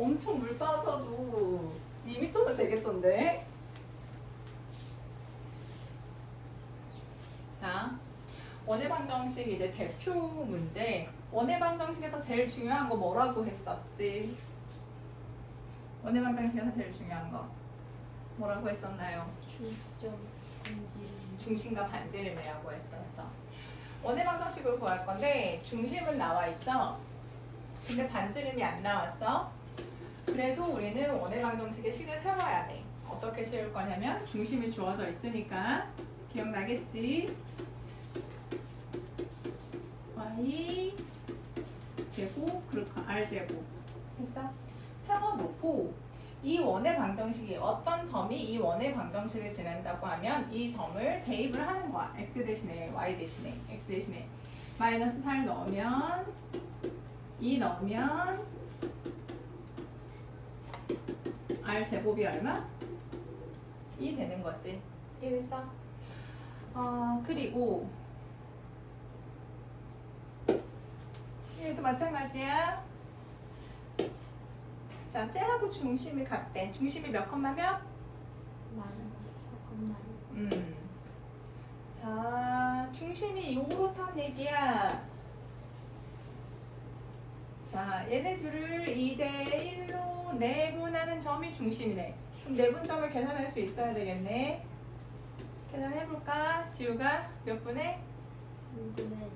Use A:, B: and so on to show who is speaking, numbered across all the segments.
A: 엄청 물 빠져도 2m는 되겠던데? 자, 원의 방정식 이제 대표 문제. 원의 방정식에서 제일 중요한 거 뭐라고 했었지? 원의 방정식에서 제일 중요한 거 뭐라고 했었나요?
B: 중점 반지름.
A: 중심과 반지름이라고 했었어. 원의 방정식을 구할 건데 중심은 나와 있어. 근데 반지름이 안 나왔어. 그래도 우리는 원의 방정식의 식을 세워야 돼. 어떻게 세울 거냐면 중심이 주어져 있으니까 기억나겠지? y 제곱 그렇고 r 제곱 했어? 세워놓고 이 원의 방정식이 어떤 점이 이 원의 방정식을 지낸다고 하면 이 점을 대입을 하는 거야. x 대신에 y 대신에 x 대신에 마이너스 4를 넣으면 2 넣으면 r 제곱이 얼마? 2 되는 거지. 이해됐어? 그리고 얘도 마찬가지야. 자, 쟤하고 중심이 같대. 중심이 몇 컴마면?
B: 마이너스 4,6.
A: 자, 중심이 요렇단 얘기야. 자, 얘네 둘을 2대 1로 내분하는 점이 중심이네. 그럼 내분점을 계산할 수 있어야 되겠네. 계산해볼까? 지우가 몇 분의?
B: 3분의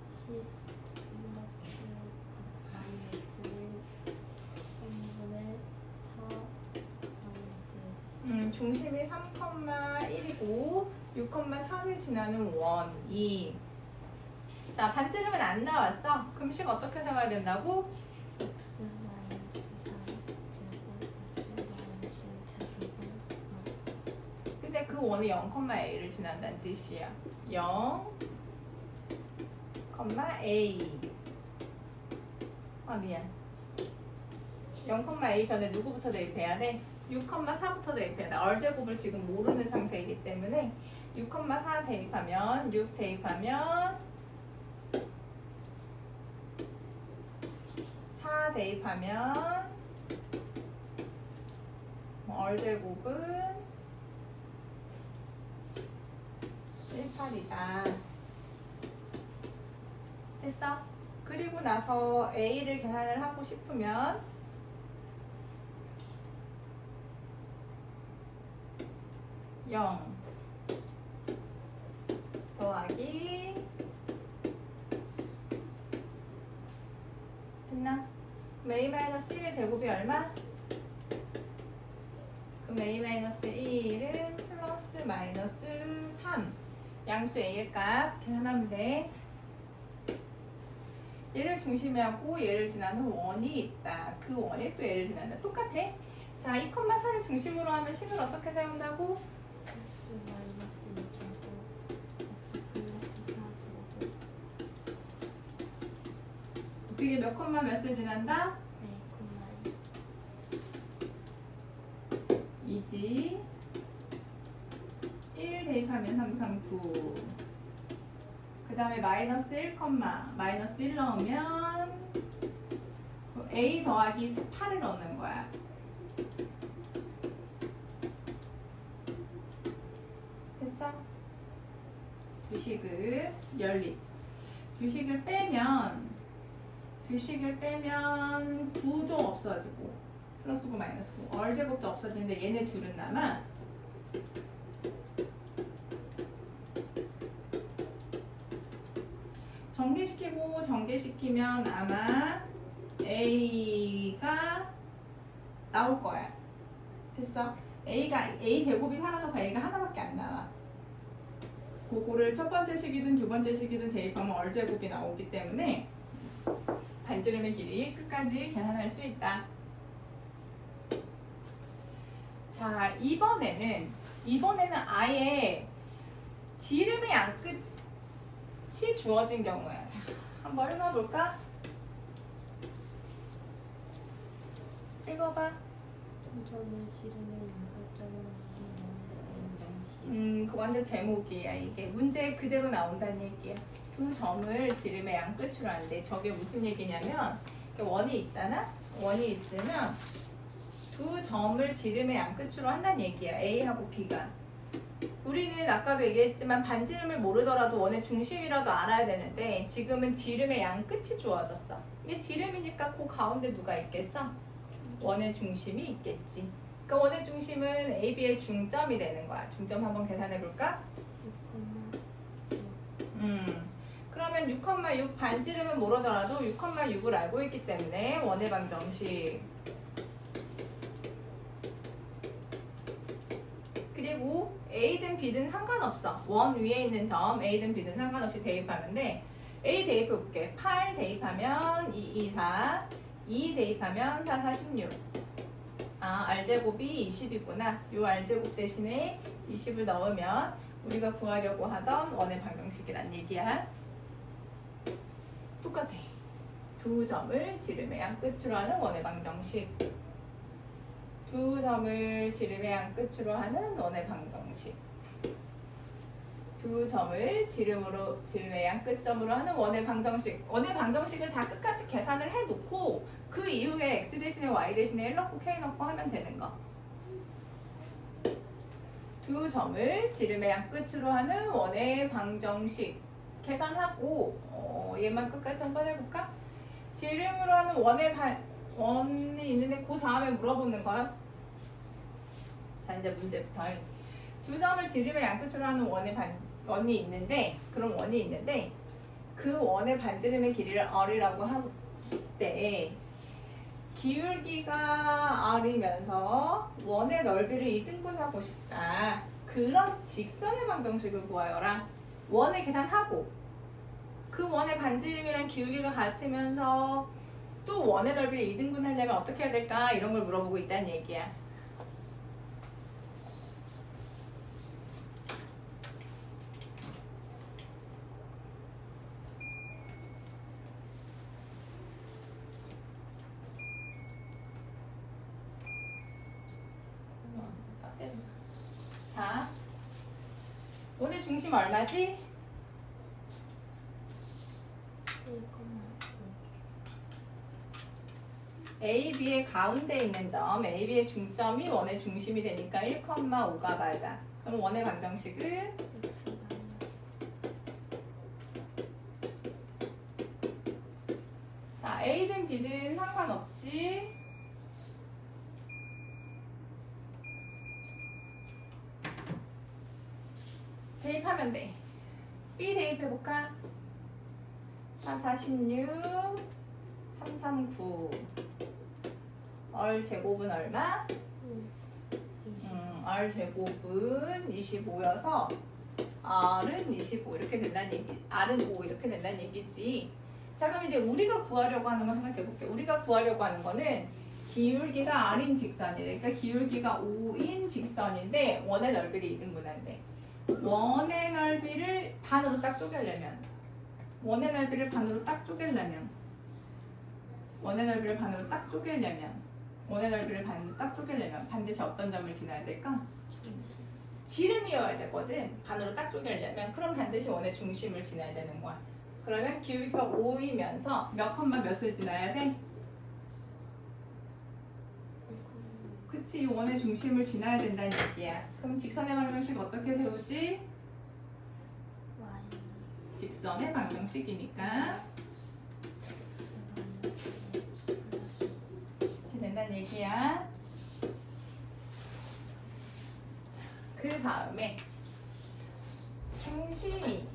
B: 10 플러스 마이너스 3분의 4 마이너스.
A: 중심이 3,1이고 6,3을 지나는 원 2. 자, 반지름은 안 나왔어. 그럼 식 어떻게 세워야 된다고?
B: x 마이너스 4 제곱 x 마이너스 제곱은
A: 근데 그 원이 0,a를 지난다는 뜻이야. 0, a. 미안. 0,a 전에 누구부터 대입해야 돼? 6,4부터 대입해야 돼. r제곱을 지금 모르는 상태이기 때문에 6,4 대입하면 6 대입하면 4 대입하면 r제곱은 18이다. 됐어? 그리고 나서 a를 계산을 하고 싶으면 0 더하기 됐나? 그럼 a-1의 제곱이 얼마? 그럼 a-1은 플러스 마이너스 3 양수 a의 값 계산하면 돼. 얘를 중심에 하고 얘를 지나는 원이 있다. 그 원이 또 얘를 지난다. 똑같아. 자, 2,4를 중심으로 하면 식을 어떻게 세운다고?
B: x 마이너스 2 제곱 x 플러스 4 제곱.
A: 그게 몇 콤마 몇을 지난다?
B: 네,
A: 2지. 1 대입하면 3, 3, 9. 그 다음에 마이너스 1, 마이너스 1 넣으면 a 더하기 8을 넣는 거야. 됐어? 두식을 연립. 두식을 빼면 9도 없어지고 플러스 9 마이너스 9 r제곱도 없어지는데 얘네 둘은 남아. 전개시키면 아마 a가 나올 거야. 됐어? a 제곱이 사라져서 a가 하나밖에 안 나와. 그거를 첫 번째 식이든 두 번째 식이든 대입하면 r제곱이 나오기 때문에 반지름의 길이 끝까지 계산할 수 있다. 자, 이번에는 아예 지름의 양 끝이 주어진 경우야. 자, 한번 읽어볼까? 읽어봐.
B: 두 점의 지름의 양가점은 원의
A: 그 완전 제목이야. 이게 문제 그대로 나온다는 얘기야. 두 점을 지름의 양 끝으로 하는데 저게 무슨 얘기냐면 원이 있잖아. 원이 있으면 두 점을 지름의 양 끝으로 한다는 얘기야. A하고 B가. 우리는 아까도 얘기했지만 반지름을 모르더라도 원의 중심이라도 알아야 되는데 지금은 지름의 양 끝이 주어졌어. 이게 지름이니까 그 가운데 누가 있겠어? 원의 중심이 있겠지. 그러니까 원의 중심은 AB의 중점이 되는 거야. 중점 한번 계산해 볼까?
B: 6,6.
A: 그러면 6,6 반지름은 모르더라도 6,6을 알고 있기 때문에 원의 방정식. 그리고 A든 B든 상관없어. 원 위에 있는 점 A든 B든 상관없이 대입하면 돼. A 대입해 볼게. 8 대입하면 2, 2, 4. 2 대입하면 4, 4, 16. 아, R제곱이 20이구나. 요 R제곱 대신에 20을 넣으면 우리가 구하려고 하던 원의 방정식이란 얘기야. 똑같아. 두 점을 지름의 양 끝으로 하는 원의 방정식. 두 점을 지름의 양 끝으로 하는 원의 방정식. 두 점을 지름의 양 끝점으로 하는 원의 방정식. 원의 방정식을 다 끝까지 계산을 해놓고 그 이후에 x 대신에 y 대신에 1 넣고 k 넣고 하면 되는 거. 두 점을 지름의 양 끝으로 하는 원의 방정식. 계산하고 얘만 끝까지 한번 해볼까? 지름으로 하는 원이 있는데 그 다음에 물어보는 거야. 자, 이제 문제부터. 두 점을 지름의 양 끝으로 하는 원이 있는데, 그런 원이 있는데 그 원의 반지름의 길이를 R이라고 할 때 기울기가 R이면서 원의 넓이를 2등분하고 싶다. 그런 직선의 방정식을 구하여라. 원을 계산하고 그 원의 반지름이랑 기울기가 같으면서 또 원의 넓이를 2등분 하려면 어떻게 해야 될까? 이런 걸 물어보고 있다는 얘기야. 자, 원의 중심 얼마지?
B: 1,6.
A: A, B의 가운데 있는 점, A, B의 중점이 원의 중심이 되니까 1,5가 맞아. 그럼 원의 방정식은 자, A든 B든 상관없지. 대입하면 돼. B 대입해볼까? 4, 4, 16, 3, 3, 9. R 제곱은 얼마?
B: 20.
A: R 제곱은 25여서 R은 25 이렇게 된다는 얘기. R은 5 이렇게 된다는 얘기지. 자, 그럼 이제 우리가 구하려고 하는 거 생각해 볼게. 우리가 구하려고 하는 거는 기울기가 R인 직선이래. 그러니까 기울기가 5인 직선인데 원의 넓이를 2등분한대. 원의 넓이를 반으로 딱 쪼개려면 원의 넓이를 반으로 딱 쪼개려면 반드시 어떤 점을 지나야 될까? 지름이어야 되거든. 반으로 딱 쪼개려면. 그럼 반드시 원의 중심을 지나야 되는 거야. 그러면 기울기가 5이면서 몇 컴마 몇을 지나야 돼? 그치, 원의 중심을 지나야 된다는 얘기야. 그럼 직선의 방정식 어떻게 세우지? 직선의 방정식이니까 이렇게 된다는 얘기야. 그 다음에 중심이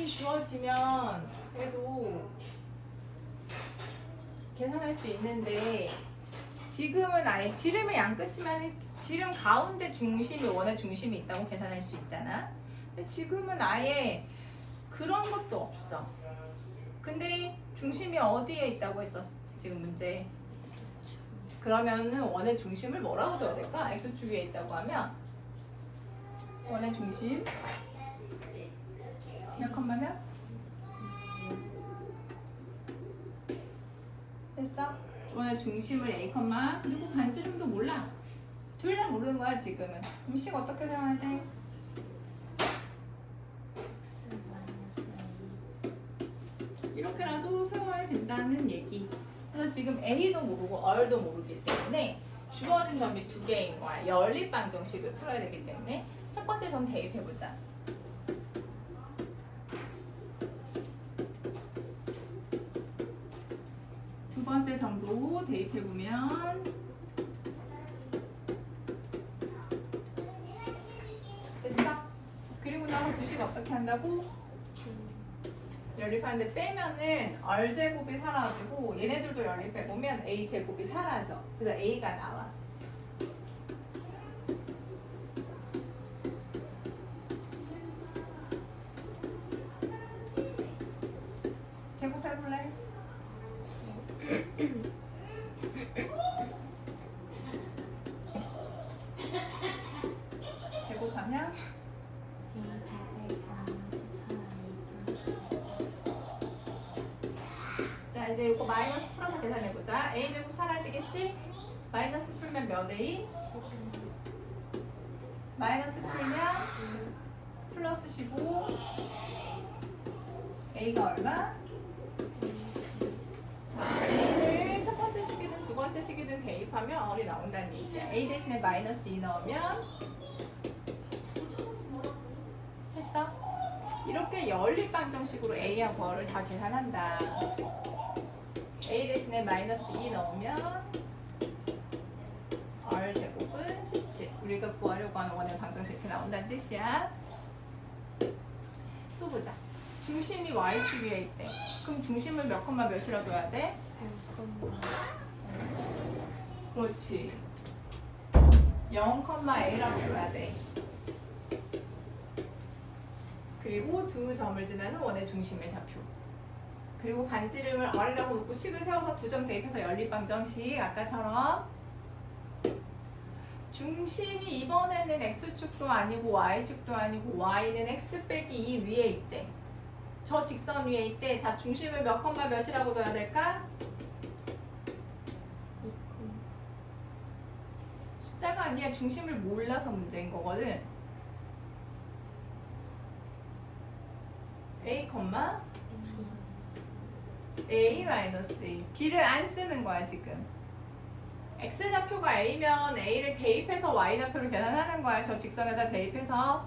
A: 주어지면 그래도 계산할 수 있는데 지금은 아예 지름의 양 끝이면 지름 가운데 중심이 원의 중심이 있다고 계산할 수 있잖아. 근데 지금은 아예 그런 것도 없어. 근데 중심이 어디에 있다고 했었어? 지금 문제. 그러면은 원의 중심을 뭐라고 둬야 될까? x축 위에 있다고 하면 원의 중심 몇 컴마면? 됐어? 원의 중심을 A 컴마 그리고 반지름도 몰라. 둘 다 모르는 거야 지금은. 그럼 식 어떻게 사용해야 돼? 이렇게라도 세워야 된다는 얘기. 그래서 지금 A도 모르고 R도 모르기 때문에 주어진 점이 두 개인 거야. 연립방정식을 풀어야 되기 때문에 첫 번째 점 대입해보자. 두 번째 점도 대입해보면 됐어? 그리고 나서 주식 어떻게 한다고? 연립하는데 빼면은 R제곱이 사라지고 얘네들도 연립해보면 A제곱이 사라져. 그래서 A가 나와. 제곱해볼래? 제곱하면 자 이제 이거 마이너스 풀어서 계산해보자. A제곱 사라지겠지? 마이너스 풀면 몇 A? 마이너스 풀면 플러스 15 A가 얼마? 자 A를 첫 번째 식이든 두 번째 식이든 대입하면 R이 나온다는 얘기야. A 대신에 마이너스 2 넣으면 했어? 이렇게 연립방정식으로 A하고 R을 다 계산한다. A 대신에 마이너스 2 넣으면 R제곱은 17. 우리가 구하려고 하는 원의 방정식 이렇게 나온다는 뜻이야. 또 보자. 중심이 Y축 위에 있대. 그럼 중심을 몇 콤마 몇이라 둬야 돼? 그렇지. 0,A라고 둬야 돼. 그리고 두 점을 지나는 원의 중심의 좌표. 그리고 반지름을 R이라고 놓고 식을 세워서 두 점 대입해서 연립방정식 아까처럼 중심이 이번에는 X축도 아니고 Y축도 아니고 Y는 X 빼기 2 위에 있대. 저 직선 위에 있대. 자 중심을 몇 콤마 몇이라고 둬야 될까? 숫자가 아니라 중심을 몰라서 문제인 거거든. A, A 마이너스 A. B를 안 쓰는 거야 지금. X좌표가 A면 A를 대입해서 Y좌표를 계산하는 거야. 저 직선에다 대입해서.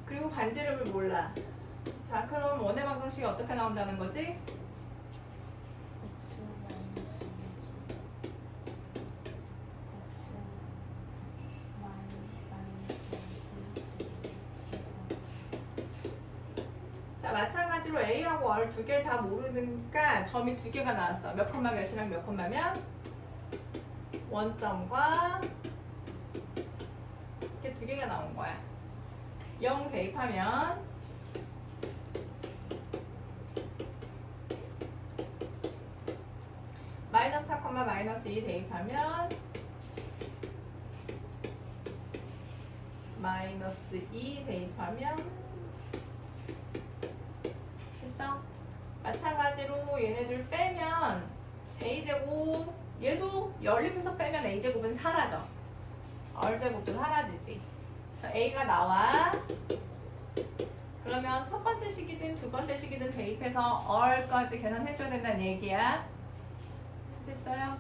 A: 그리고 반지름을 몰라. 자 그럼 원의 방정식이 어떻게 나온다는 거지? 자 마찬가지로 A하고 R 두 개를 다 모르니까 점이 두 개가 나왔어. 몇 콤마 몇이랑 몇 콤마면 원점과 이렇게 두 개가 나온 거야. 0 대입하면 마이너스 4, 마이너스 2 대입하면 마이너스 2 대입하면 됐어? 마찬가지로 얘네들 빼면 A제곱 얘도 연립해서 빼면 A제곱은 사라져. R제곱도 사라지지. A가 나와. 그러면 첫 번째 식이든 두 번째 식이든 대입해서 R까지 계산해줘야 된다는 얘기야. 됐어요?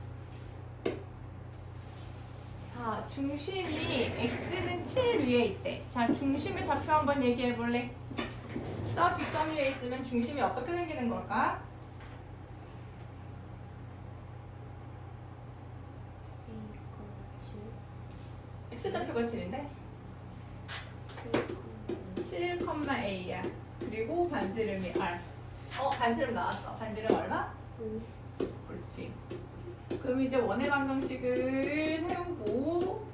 A: 자, 중심이 X는 7 위에 있대. 자, 중심의 좌표 한번 얘기해 볼래? 저 직선 위에 있으면 중심이 어떻게 생기는 걸까? X좌표가 7인데 7,A야. 그리고 반지름이 R. 반지름 나왔어. 반지름 얼마? 그렇지. 그럼 이제 원의 방정식을 세우고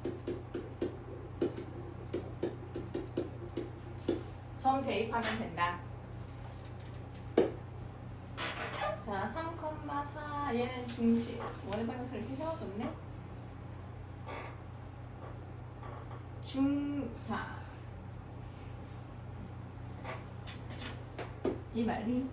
A: 점 대입하면 된다. 자, 3,4 얘는 중심. 원의 방정식을 이렇게 세워줬네. 자, 이 말이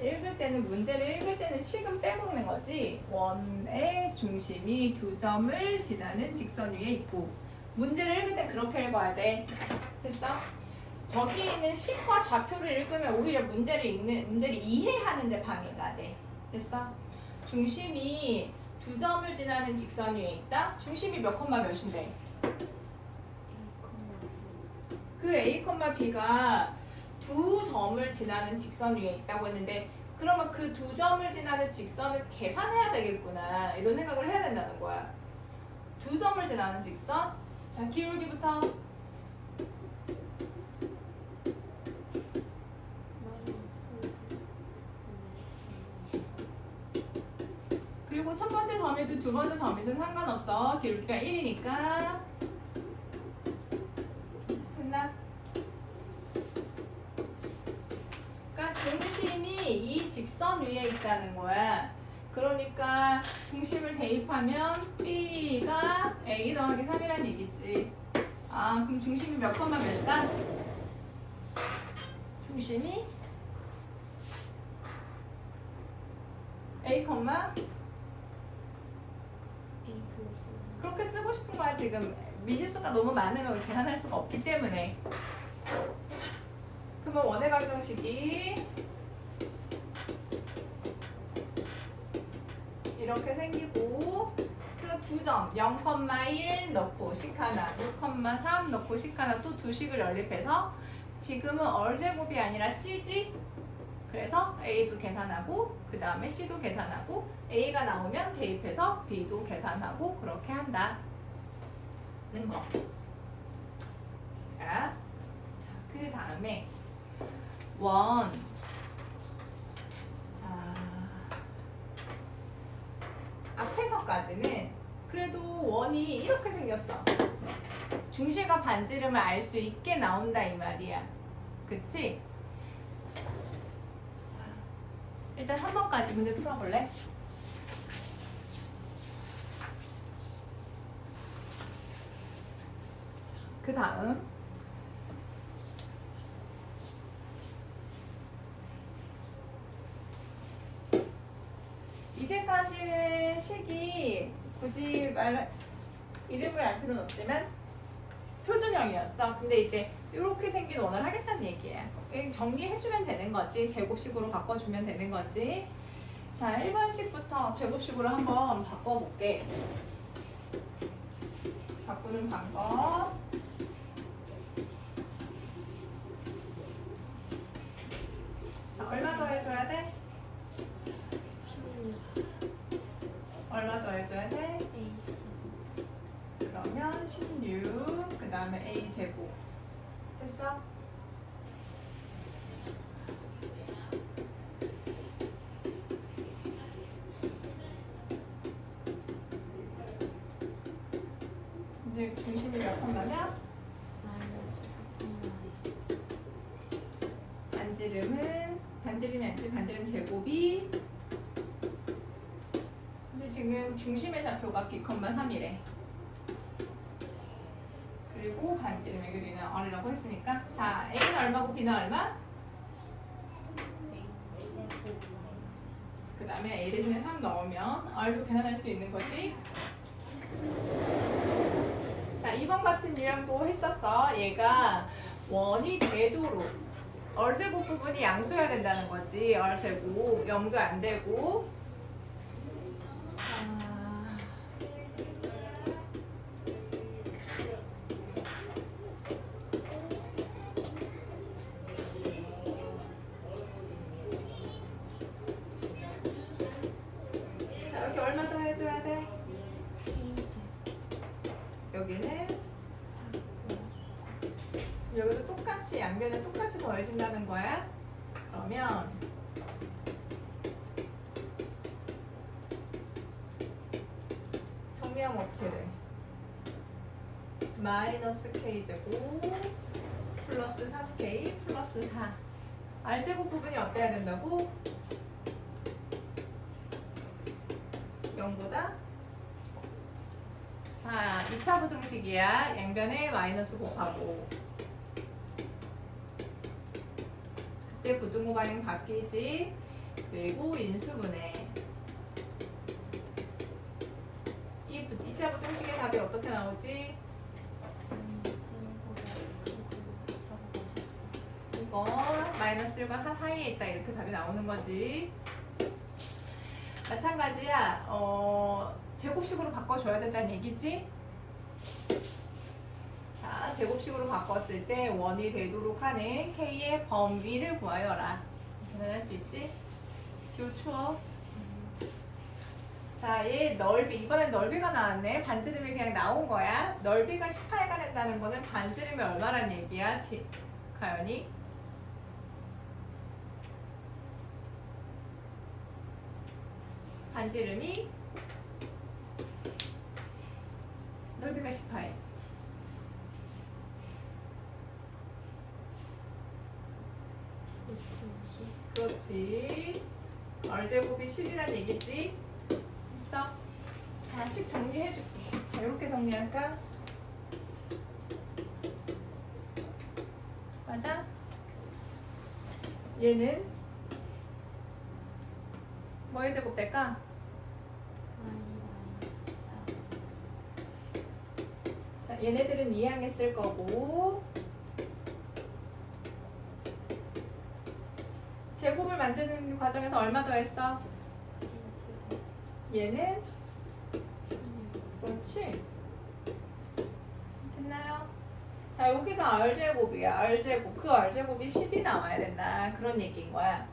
A: 읽을 때는 문제를 읽을 때는 식은 빼고 있는 거지. 원의 중심이 두 점을 지나는 직선 위에 있고 문제를 읽을 때 그렇게 읽어야 돼. 됐어? 저기 있는 식과 좌표를 읽으면 오히려 문제를 이해하는 데 방해가 돼. 됐어? 중심이 두 점을 지나는 직선 위에 있다. 중심이 몇 콤마 몇인데? 그 A, B가 두 점을 지나는 직선 위에 있다고 했는데 그러면 그 두 점을 지나는 직선을 계산해야 되겠구나 이런 생각을 해야 된다는 거야. 두 점을 지나는 직선. 자, 기울기부터. 그리고 첫 번째 점이든 두 번째 점이든 상관없어. 기울기가 1이니까. 됐나? 그러니까 중심이 이 직선 위에 있다는 거야. 그러니까 중심을 대입하면 B가 A 더하기 3이란 얘기지. 아, 그럼 중심이 몇 콤마 몇이다? 중심이 A,
B: A 플러스
A: 그렇게 쓰고 싶은 거야. 지금 미지수가 너무 많으면 계산할 수가 없기 때문에. 그러면 원의 방정식이 이렇게 생기고 그래서 두 점 0,1 넣고 식 하나 6,3 넣고 식 하나 또 두 식을 연립해서 지금은 얼제곱이 아니라 C지. 그래서 A도 계산하고 그 다음에 C도 계산하고 A가 나오면 대입해서 B도 계산하고 그렇게 한다는 거. 자, 그 다음에 원. 자, 앞에서까지는 그래도 원이 이렇게 생겼어. 중심과 반지름을 알 수 있게 나온다 이 말이야. 그치? 자, 일단 3번까지 문제 풀어볼래? 그 다음 이제까지는 식이 굳이 이름을 알 필요는 없지만 표준형이었어. 근데 이제 이렇게 생긴 원을 하겠다는 얘기야. 정리해주면 되는 거지. 제곱식으로 바꿔주면 되는 거지. 자, 1번식부터 제곱식으로 한번 바꿔볼게. 바꾸는 방법. 자, 얼마 더 해줘야 돼?
B: 16
A: 얼마 더 해줘야 돼?
B: A
A: 그러면 16, 그 다음에 A 제곱. 됐어? 이제 중심이 몇 콤마냐?
B: 마이너스 4,2
A: 반지름이 아니지, 반지름 제곱이. 근데 지금 중심의 좌표가 B,3이래. 그리고 반지름의 길이는 R이라고 했으니까. 자, A는 얼마고 B는 얼마? 그 다음에 A 대신에 3 넣으면 R도 계산할 수 있는 거지. 자, 2번 같은 유형도 했었어. 얘가 원이 되도록 R제곱 부분이 양수여야 된다는 거지. R제곱 0도 안 되고. 자, 여기 얼마 더 해줘야 돼? 여기는 여기도 똑같이 양변에 똑같이 더해준다는 거야. 그러면 정리하면 어떻게 돼? 마이너스 K제곱 플러스 3K 플러스 4 R제곱 부분이 어때야 된다고? 0보다? 자, 2차 부등식이야. 양변에 마이너스 곱하고 그때 부등호 반응 바뀌지. 그리고 인수분해. 이 2차 부등식의 답이 어떻게 나오지? 이거 마이너스 1과 사이에 있다 이렇게 답이 나오는 거지. 마찬가지야. 제곱식으로 바꿔줘야 된다는 얘기지. 자, 제곱식으로 바꿨을 때 원이 되도록 하는 K의 범위를 구하여라. 계산할 수 있지? 지우 추워. 자, 얘 넓이, 이번엔 넓이가 나왔네. 반지름이 그냥 나온 거야. 넓이가 18가 된다는 거는 반지름이 얼마란 얘기야, 가연이? 반지름이 넓이가 18. 그렇지. 얼제곱이 10이란 얘기지? 있어? 자, 식 정리해줄게. 자, 이렇게 정리할까? 맞아? 얘는 뭐의 제곱 될까? 자, 얘네들은 이항했을 거고 제곱을 만드는 과정에서 얼마 더했어? 얘는 그렇지. 됐나요? 자, 여기가 R제곱이야. R제곱. 그 R제곱이 10이 나와야 된다. 그런 얘기인 거야.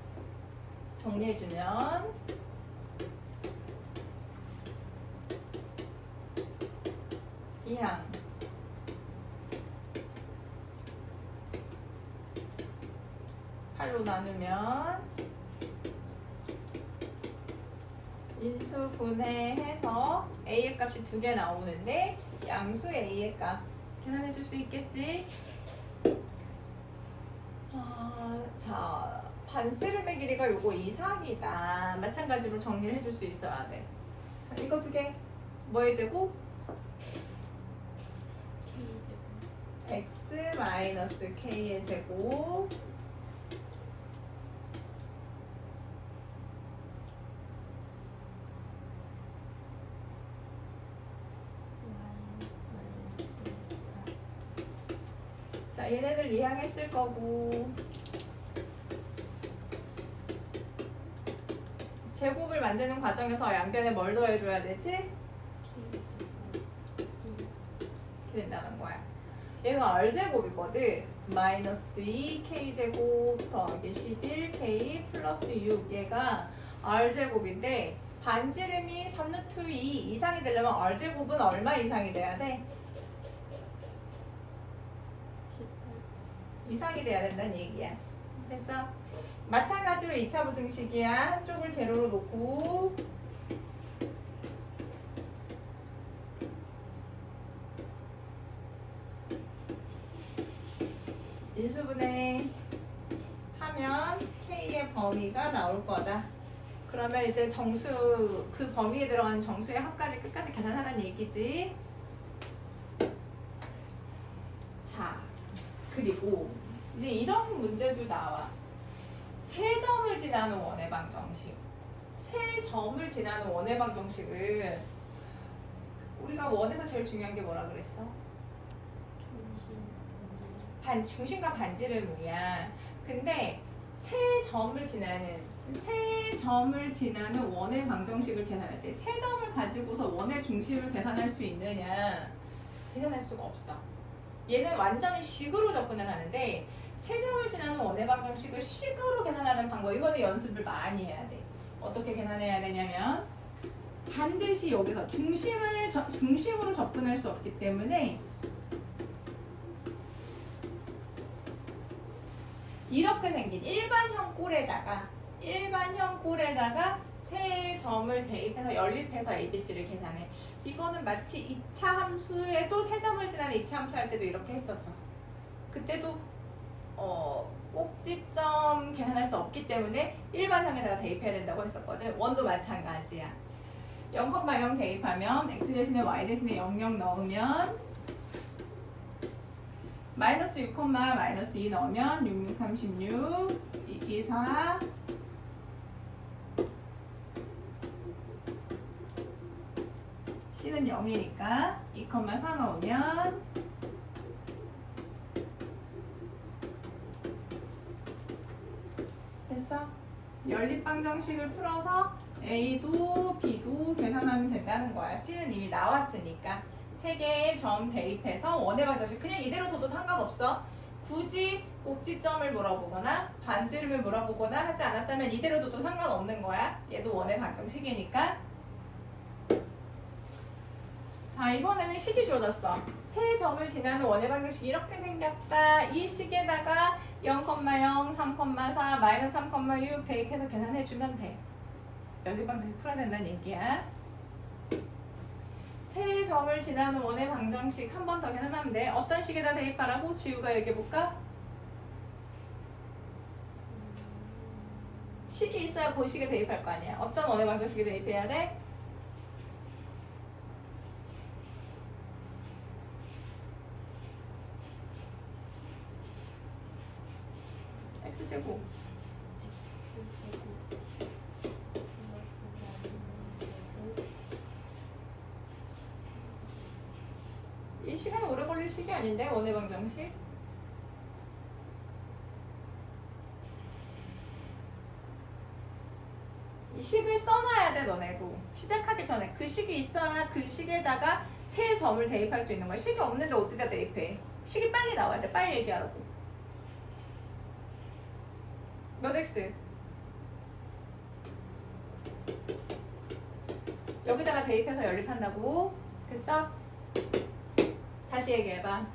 A: 정리해주면 이항 8로 나누면 인수분해해서 A의 값이 2개 나오는데 양수 A의 값 계산해 줄 수 있겠지? 자, 반지름의 길이가 요거 이상이다. 마찬가지로 정리를 해줄 수 있어야 돼. 자, 이거 2개 뭐의 제곱? x 마이너스 k의 제곱 자, 얘네들 이항했을 거고 제곱을 만드는 과정에서 양변에 뭘 더해줘야 되지? 이렇게 된다는 거야. 얘가 R제곱이거든. 마이너스 2K제곱 더하기 11K 플러스 6 얘가 R제곱인데 반지름이 3루트 2 이상이 되려면 R제곱은 얼마 이상이 돼야 돼? 이상이 돼야 된다는 얘기야. 됐어? 마찬가지로 2차 부등식이야. 한쪽을 제로로 놓고 인수분해 하면 K의 범위가 나올 거다. 그러면 이제 정수, 그 범위에 들어가는 정수의 합까지 끝까지 계산하라는 얘기지. 자, 그리고 이제 이런 문제도 나와. 세 점을 지나는 원의 방정식. 세 점을 지나는 원의 방정식은 우리가 원에서 제일 중요한 게 뭐라 그랬어? 중심과 반지름이야. 근데 세 점을 지나는 원의 방정식을 계산할 때 세 점을 가지고서 원의 중심을 계산할 수 있느냐? 계산할 수가 없어. 얘는 완전히 식으로 접근을 하는데 세 점을 지나는 원의 방정식을 식으로 계산하는 방법, 이거는 연습을 많이 해야 돼. 어떻게 계산해야 되냐면 반드시 여기서 중심으로 접근할 수 없기 때문에 이렇게 생긴 일반형 꼴에다가 세 점을 대입해서 연립해서 ABC를 계산해. 이거는 마치 2차 함수에도 세 점을 지나는 2차 함수 할 때도 이렇게 했었어. 그때도 꼭지점 계산할 수 없기 때문에 일반형에다가 대입해야 된다고 했었거든. 원도 마찬가지야. 0,0 대입하면 x 대신에 y 대신에 00 넣으면 마이너스 6, 마이너스 2 넣으면 6, 6, 36, 2, 2, 4 C는 0이니까 2, 4 넣으면 됐어? 연립방정식을 풀어서 A도 B도 계산하면 된다는 거야. C는 이미 나왔으니까. 세 개의 점 대입해서 원의 방정식 그냥 이대로 둬도 상관없어. 굳이 꼭지점을 물어보거나 반지름을 물어보거나 하지 않았다면 이대로 둬도 상관없는 거야. 얘도 원의 방정식이니까. 자, 이번에는 식이 주어졌어. 세 점을 지나는 원의 방정식이 이렇게 생겼다. 이 식에다가 0,0, 3,4, 마이너스 3,6 대입해서 계산해주면 돼. 연립 방정식 풀어야 된다는 얘기야. 세 점을 지나는 원의 방정식 한 번 더 계산하면 돼. 어떤 식에다 대입하라고? 지우가 얘기해볼까? 식이 있어야 그 식에 대입할 거 아니야. 어떤 원의 방정식에 대입해야 돼? x제곱.
B: x제곱 플러스 y제곱
A: 이 시간이 오래 걸릴 식이 아닌데 원의 방정식? 이 식을 써놔야 돼 너네도. 시작하기 전에 그 식이 있어야 그 식에다가 세 점을 대입할 수 있는 거야. 식이 없는데 어디다 대입해? 식이 빨리 나와야 돼. 빨리 얘기하라고. 몇 x? 여기다가 대입해서 연립한다고? 됐어? 다시 얘기해봐.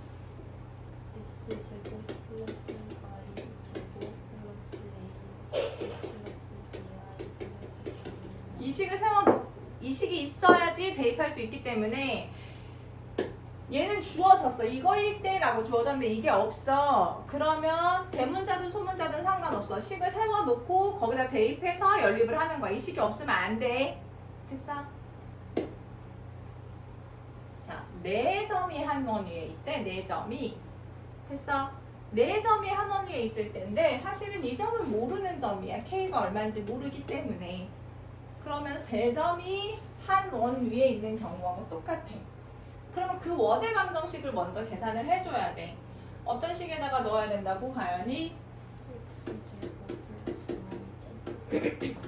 B: x제곱 플러스 y제곱 플러스 ax 플러스 by 플러스
A: 이 식을 세워놓 이 식이 있어야지 대입할 수 있기 때문에 얘는 주어졌어. 이거일 때라고 주어졌는데 이게 없어. 그러면 대문자든 소문자든 상관없어. 식을 세워놓고 거기다 대입해서 연립을 하는 거야. 이 식이 없으면 안 돼. 됐어? 자, 4점이 한 원 위에 있대. 4점이. 됐어? 4점이 한 원 위에 있을 텐데 사실은 이 점은 모르는 점이야. K가 얼마인지 모르기 때문에. 그러면 3점이 한 원 위에 있는 경우하고 똑같아. 그러면 그 원의 방정식을 먼저 계산을 해줘야 돼. 어떤 식에다가 넣어야 된다고, 가연이?
B: x제곱 플러스 y제곱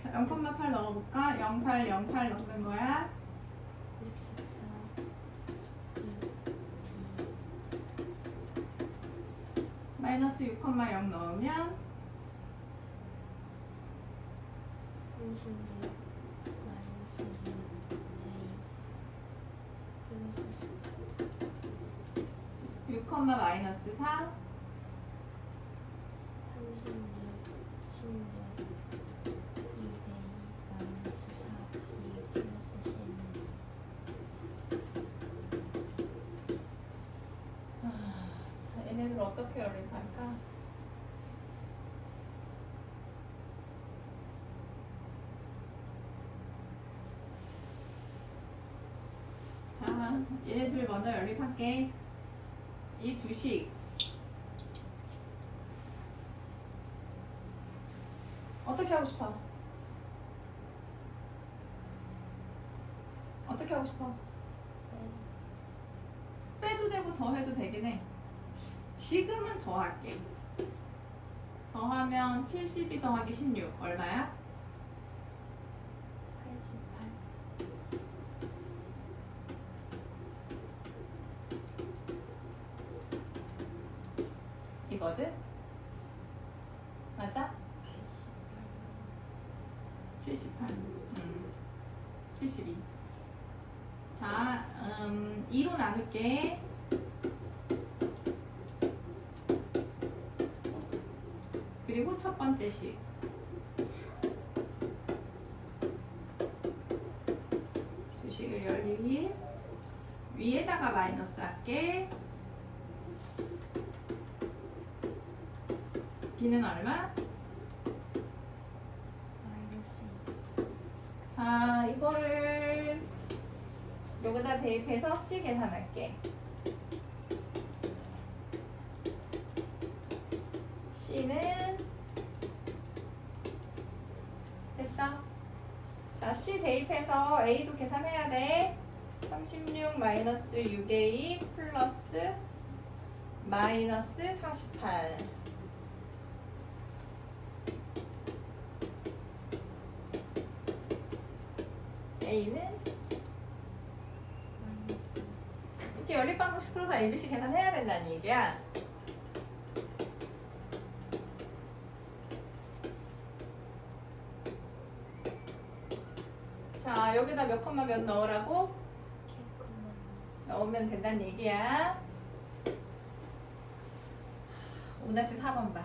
A: 자, 0,8 넣어볼까? 0,8, 0,8 넣는 거야.
B: 64
A: 마이너스 6,0 넣으면
B: 36 마이너스 6 a 플러스
A: 6, 마이너스 4.
B: 36 16 2a 마이너스 4b 플러스 16
A: 자, 얘네들 어떻게 연립할까? 자, 얘네들 먼저 연립할게. 이 두 식. 어떻게 하고 싶어? 어떻게 하고 싶어? 빼도 되고 더해도 되긴 해. 지금은 더할게. 더하면 72 더하기 16 얼마야?
B: 88
A: 이거든? 맞아? 78 72. 자, 2로 나눌게. 그리고 첫 번째 식. 두 식을 열리기. 위에다가 마이너스 할게. b는 얼마?
B: 마이너스
A: 자, 이거를 여기다 대입해서 C 계산할게. C는 됐어? 자, C 대입해서 A도 계산해야 돼. 36 마이너스 6A 플러스 마이너스 48. A는
B: 마이너스
A: 이렇게 연립방정식 풀어서 ABC 계산해야 된다는 얘기야. 자, 여기다 몇 컴마 몇 넣으라고?
B: K,
A: 넣으면 된다는 얘기야. 5-4번 봐.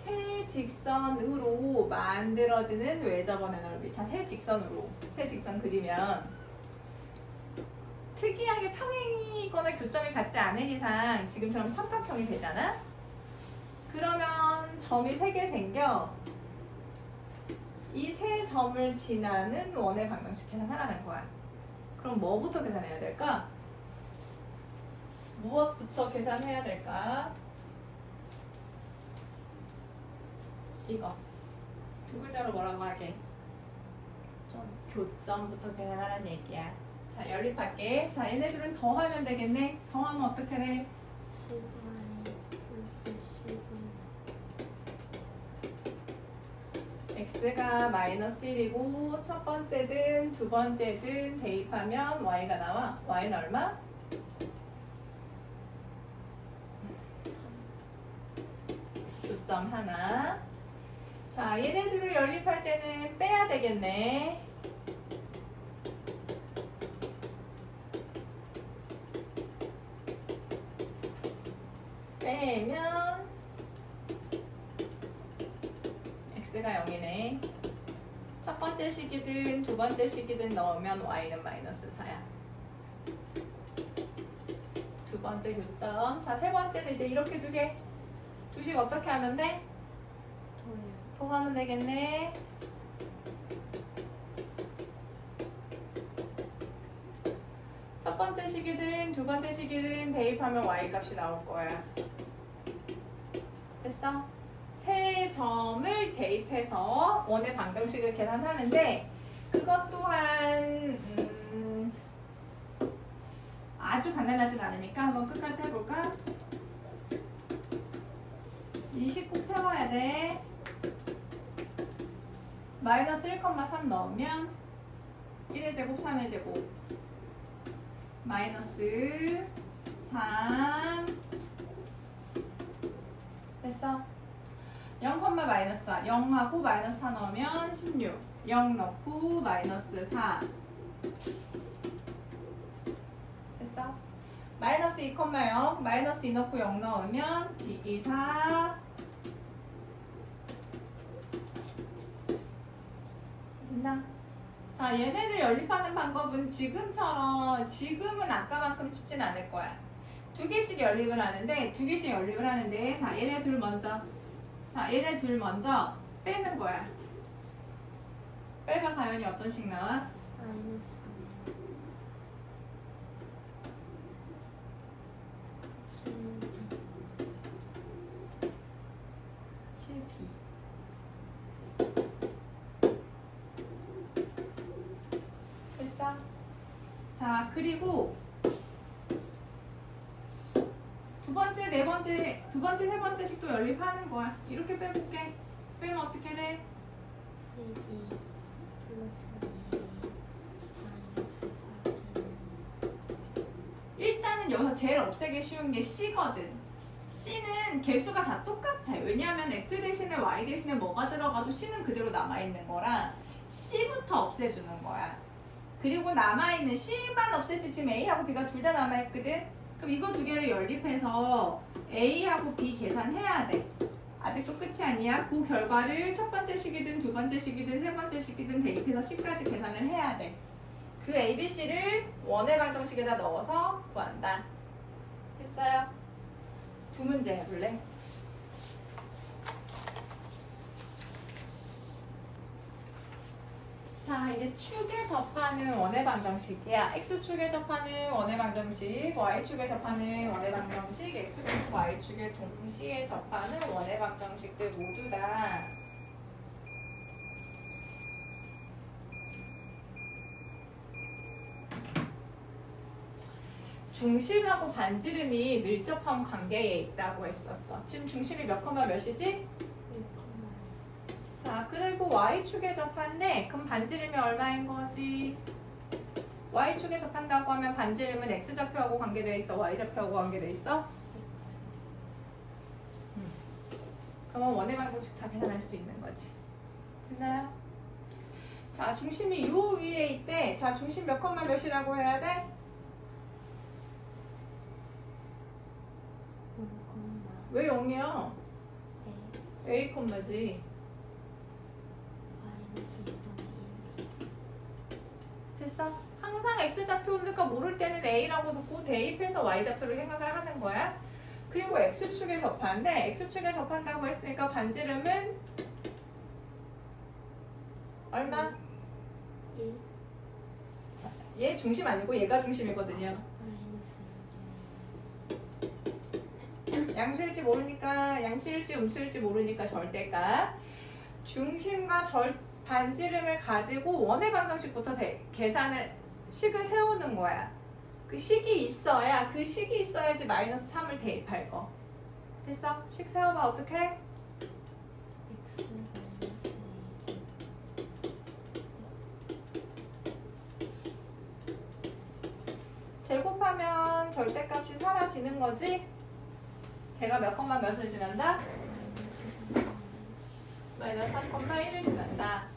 A: 세 직선으로 만들어지는 외접원의 넓이. 자, 세 직선 그리면 특이하게 평행이거나 교점이 같지 않은 이상 지금처럼 삼각형이 되잖아? 그러면 점이 3개 생겨. 이 세 점을 지나는 원의 방정식 계산하라는 거야. 그럼 뭐부터 계산해야 될까? 무엇부터 계산해야 될까? 이거 두 글자로 뭐라고 하게? 교점부터 계산하라는 얘기야. 자, 연립할게. 자, 얘네들은 더하면 되겠네. 더하면 어떻게 돼?
B: 10y 플러스 10.
A: x가 마이너스 1이고 첫 번째든 두 번째든 대입하면 y가 나와. y는 얼마? 9.1. 자, 얘네들을 연립할 때는 빼야 되겠네. 빼면 x가 0이네. 첫 번째 식이든 두 번째 식이든 넣으면 y는 마이너스 4야. 두 번째 교점. 자, 세 번째는 이제 이렇게 두 개. 두식 어떻게 하면 돼?
B: 더해요.
A: 더하면 되겠네. 첫 번째 식이든 두 번째 식이든 대입하면 y 값이 나올 거야. 됐어? 세 점을 대입해서 원의 방정식을 계산하는데 그것 또한 아주 간단하진 않으니까 한번 끝까지 해볼까? 이 식 꼭 세워야 돼. 마이너스 1,3 넣으면 1의 제곱 3의 제곱 마이너스 3 됐어? 0, 마이너스 4 0하고 마이너스 4 넣으면 16 0 넣고 마이너스 4 됐어? 마이너스 2, 0 마이너스 2 넣고 0 넣으면 2, 2, 4 됐나? 자, 얘네를 연립하는 방법은 지금은 아까만큼 쉽진 않을 거야. 두 개씩 연립을 하는데 자, 얘네 둘 먼저 빼는 거야. 빼면 당연히 어떤 식 나와?
B: 마이너스 7.
A: 7b. 됐어? 자, 그리고 두 번째, 세 번째 식도 연립하는 거야. 이렇게 빼볼게. 빼면 어떻게 돼?
B: 12 플러스 2 마이너스 4.
A: 일단은 여기서 제일 없애기 쉬운 게 C거든. C는 개수가 다 똑같아. 왜냐하면 X 대신에 Y 대신에 뭐가 들어가도 C는 그대로 남아있는 거라 C부터 없애주는 거야. 그리고 남아있는 C만 없애지 지금 A하고 B가 둘 다 남아있거든. 그럼 이거 두 개를 연립해서 A하고 B 계산해야 돼. 아직도 끝이 아니야. 그 결과를 첫 번째 식이든 두 번째 식이든 세 번째 식이든 대입해서 C까지 계산을 해야 돼. 그 ABC를 원의 방정식에다 넣어서 구한다. 됐어요? 두 문제 해볼래? 자, 이제 축에 접하는 원의 방정식이야. X축에 접하는 원의 방정식, Y축에 접하는 원의 방정식, X축, Y축에 동시에 접하는 원의 방정식들 모두 다 중심하고 반지름이 밀접한 관계에 있다고 했었어. 지금 중심이 몇 컴마 몇이지? 자, 그리고 y축에 접한데 그럼 반지름이 얼마인 거지? y축에 접한다고 하면 반지름은 x좌표하고 관계돼 있어? y좌표하고 관계돼 있어? 그러면 원의 방정식 다 계산할 수 있는 거지. 됐나요? 자, 중심이 요 위에 있대. 자, 중심 몇 컴마 몇이라고 해야 돼? 왜 0이야? A 콤마지. 됐어? 항상 x좌표니까 모를 때는 a라고 놓고 대입해서 y좌표를 생각을 하는 거야. 그리고 x축에 접하는데 x축에 접한다고 했으니까 반지름은 얼마?
B: 1
A: 자, 얘 중심 아니고 얘가 중심이거든요. 양수일지 모르니까 양수일지 음수일지 모르니까 절대값. 중심과 반지름을 가지고 원의 방정식부터 계산을 식을 세우는 거야. 그 식이 있어야 그 식이 있어야지 마이너스 3을 대입할 거. 됐어? 식 세워봐. 어떡해? 제곱하면 절대값이 사라지는 거지? 걔가 몇 컴마 몇을 지난다? 마이너스 3,1을 지난다.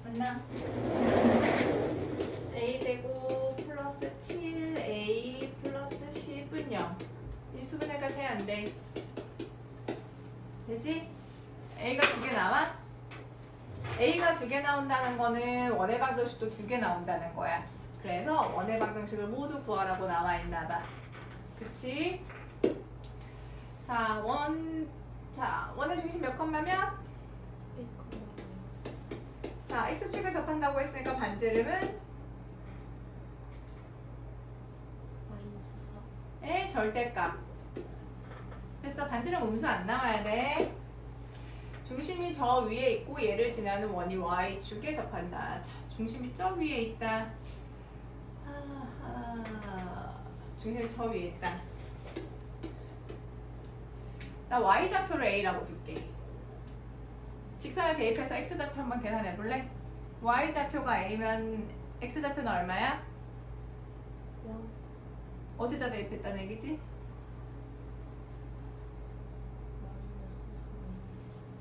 A: 맞나? a제곱 플러스 7a 플러스 10은 0. 인수분해가 돼, 안 돼? 되지? a가 2개 나와? a가 2개 나온다는 거는 원의 방정식도 2개 나온다는 거야. 그래서 원의 방정식을 모두 구하라고 나와 있나 봐. 그치? 자, 원의 중심 몇 컴마면? 자, x축에 접한다고 했으니까 반지름은 절대값. 됐어. 반지름 음수 안 나와야 돼. 중심이 저 위에 있고 얘를 지나는 원이 y축에 접한다. 자, 중심이 저 위에 있다. 중심이 저 위에 있다. 나 y좌표를 a라고 둘게. 직선에 대입해서 x좌표 한번 계산해 볼래? y좌표가 a면 x좌표는 얼마야?
B: 0
A: 어디다 대입했다는 얘기지?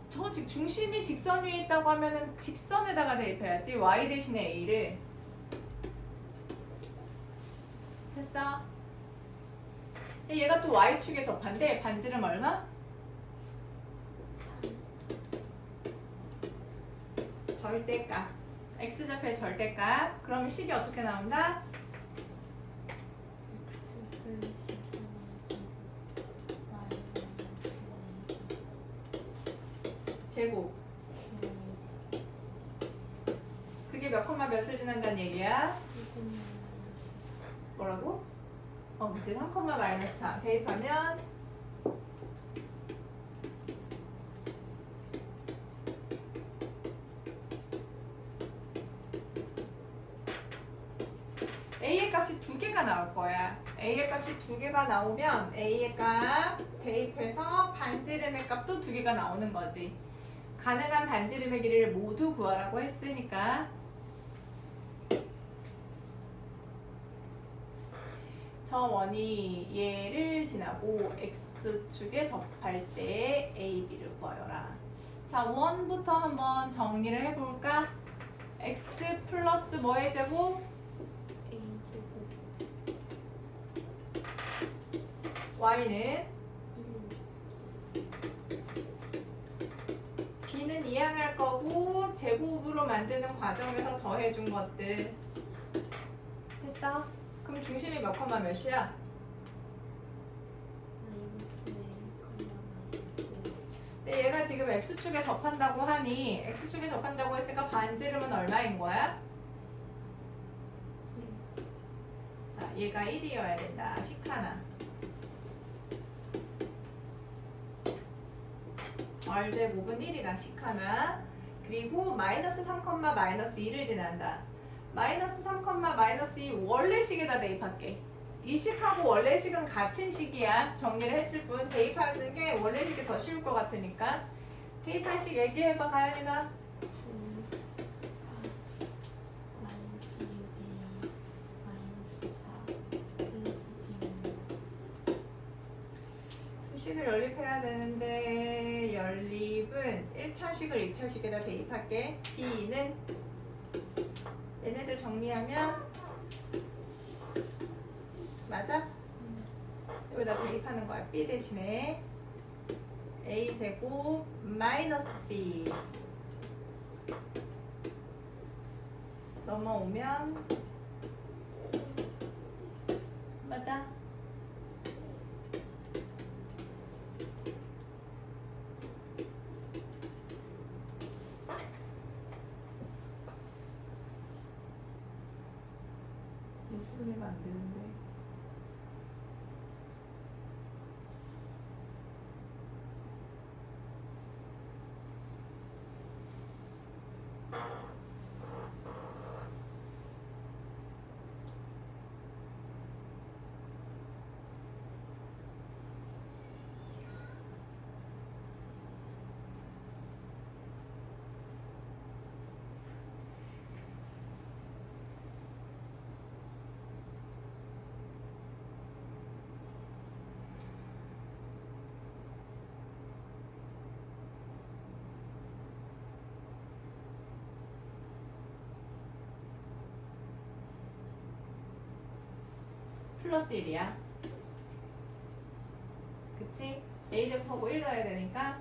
A: 저 중심이 직선 위에 있다고 하면은 직선에다가 대입해야지. y 대신에 a를. 됐어? 근데 얘가 또 y축에 접한데 반지름 얼마? 절대값. x좌표의 절대값. 그러면 식이 어떻게 나온다? 제곱. 그게 몇 콤마 몇을 지난다는 얘기야? 뭐라고? 그치. 3 콤마 마이너스 3 대입하면 a의 값이 2개가 나올 거야. a의 값이 2개가 나오면 a의 값 대입해서 반지름의 값도 2개가 나오는 거지. 가능한 반지름의 길이를 모두 구하라고 했으니까 저 원이 얘를 지나고 x축에 접할 때 a, b를 구하여라. 자, 원부터 한번 정리를 해볼까? x 플러스 뭐의 제곱? y는 b는 이항할 거고 제곱으로 만드는 과정에서 더해준 것들. 됐어? 그럼 중심이 몇 컴마 몇이야? 근데 얘가 지금 x축에 접한다고 하니 x축에 접한다고 했으니까 반지름은 얼마인 거야? 자, 얘가 1이어야 된다. 식하나. r제곱은 1이다. 식하나. 그리고 마이너스 3, 마이너스 2를 지난다. 마이너스 3, 마이너스 2 원래식에다 대입할게. 이 식하고 원래식은 같은 식이야. 정리를 했을 뿐 대입하는 게 원래식이 더 쉬울 것 같으니까. 대입한 식 얘기해봐, 가연이가.
B: 9, 4, 마이너스 6이 마이너스 4 플러스 B는
A: 수식을 연립해야 되는데 연립은 1차식을 2차식에다 대입할게. B는 얘네들 정리하면 맞아? 여기다 대입하는 거야. B 대신에 A제곱 마이너스 B 넘어오면 맞아? 예술을 하면 안 되는데. 플러스 1이야. 그치? A제곱하고 1 넣어야 되니까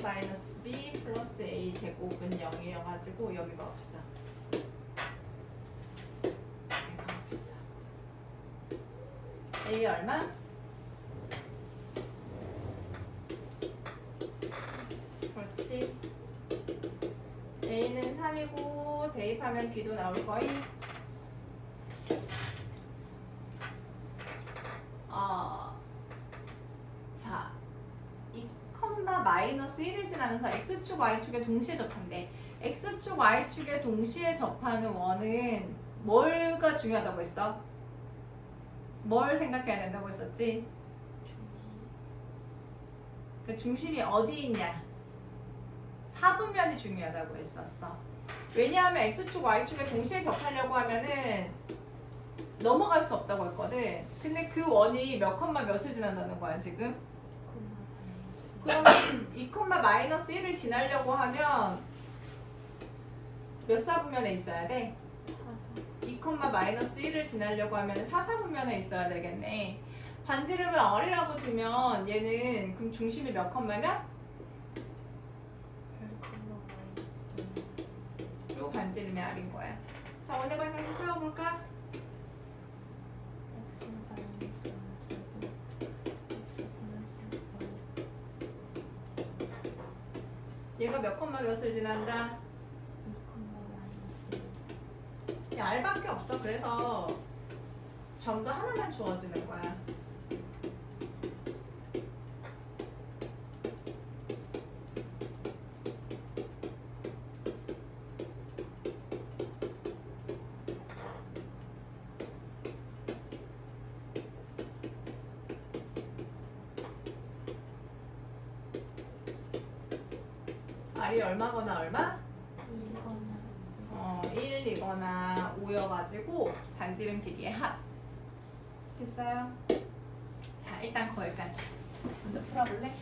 A: 마이너스 B 플러스 A제곱은 0이어가지고 여기가 없어. 여기가 없어. A 얼마? 그렇지. A는 3이고 대입하면 B도 나올 거이. 자, 2, 마이너스 1을 지나면서 x축, y축에 동시에 접한대. x축, y축에 동시에 접하는 원은 뭐가 중요하다고 했어? 뭘 생각해야 된다고 했었지? 그 중심이 어디 있냐? 사분면이 중요하다고 했었어. 왜냐하면 x축, y축에 동시에 접하려고 하면은 넘어갈 수 없다고 했거든. 근데 그 원이 몇 컴마 몇을 지난다는 거야 지금? 그러면 2 마이너스 1을 지나려고 하면 몇 사분면에 있어야 돼? 2 마이너스 1을 지나려고 하면 4사분면에 있어야 되겠네. 반지름을 R이라고 두면 얘는 그럼 중심이 몇 컴마면? 그리고 반지름이 R인 거야. 자, 원의 방정식 세워볼까? 얘가 몇 컴마 몇을 지난다? R밖에 없어. 그래서 점도 하나만 주어지는 거야. R이 얼마거나 얼마? 1이거나 5여가지고 반지름 길이의 합. 됐어요? 자, 일단 거기까지. 먼저 풀어볼래?